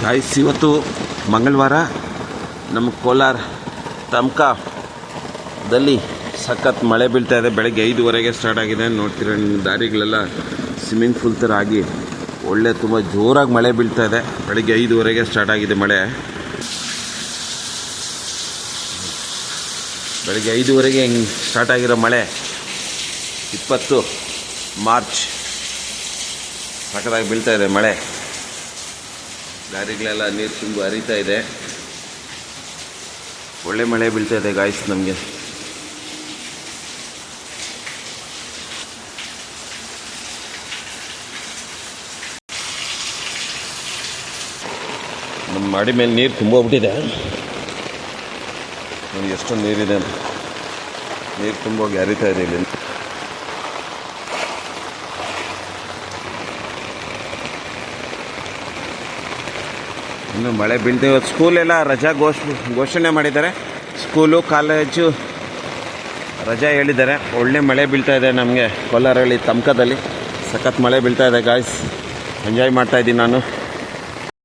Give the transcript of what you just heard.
Guys, ಇವತ್ತು ಮಂಗಳವಾರ ನಮ್ಮ ಕೋಲಾರ ತಮ್ಕದಲ್ಲಿ ಸಖತ್ ಮಳೆ ಬೀಳ್ತಾ ಇದೆ. ಬೆಳಗ್ಗೆ 5:15ಗೆ ಸ್ಟಾರ್ಟ್ ಆಗಿದೆ. ನೋಡ್ತೀರ ದಾರಿಗಳೆಲ್ಲ ಸ್ವಿಮ್ಮಿಂಗ್ ಪೂಲ್ ಥರ ಆಗಿ ಒಳ್ಳೆ ತುಂಬ ಜೋರಾಗಿ ಮಳೆ ಬೀಳ್ತಾ ಇದೆ. ಬೆಳಗ್ಗೆ 5:15ಗೆ ಸ್ಟಾರ್ಟ್ ಆಗಿದೆ ಮಳೆ. ಬೆಳಗ್ಗೆ 5:15ಗೆ ಹಿಂಗೆ ಸ್ಟಾರ್ಟ್ ಆಗಿರೋ ಮಳೆ 20 ಮಾರ್ಚ್ ಸಖತ್ತಾಗಿ ಬೀಳ್ತಾ ಇದೆ ಮಳೆ. ದಾರಿಗಳೆಲ್ಲ ನೀರು ತುಂಬ ಹರಿತಾ ಇದೆ. ಒಳ್ಳೆ ಮಳೆ ಬೀಳ್ತಾ ಇದೆ ಗಾಯ್ಸ್. ನಮಗೆ ನಮ್ಮ ಮಾಡಿ ಮೇಲೆ ನೀರು ತುಂಬೋಗ್ಬಿಟ್ಟಿದೆ. ನೋಡಿ ಎಷ್ಟೊಂದು ನೀರಿದೆ. ನೀರು ತುಂಬೋಗಿ ಹರಿತಾ ಇದೆ ಇಲ್ಲಿ. ಇನ್ನು ಮಳೆ ಬೀಳ್ತಾ ಇವತ್ತು ಸ್ಕೂಲೆಲ್ಲ ರಜಾ ಘೋಷಣೆ ಮಾಡಿದ್ದಾರೆ. ಸ್ಕೂಲು ಕಾಲೇಜು ರಜಾ ಹೇಳಿದ್ದಾರೆ. ಒಳ್ಳೆ ಮಳೆ ಬೀಳ್ತಾ ಇದೆ ನಮಗೆ ಕೋಲಾರಹಳ್ಳಿ ತಮ್ಕದಲ್ಲಿ. ಸಖತ್ ಮಳೆ ಬೀಳ್ತಾ ಇದೆ ಗಾಯ್ಸ್. ಎಂಜಾಯ್ ಮಾಡ್ತಾಯಿದ್ದೀನಿ ನಾನು.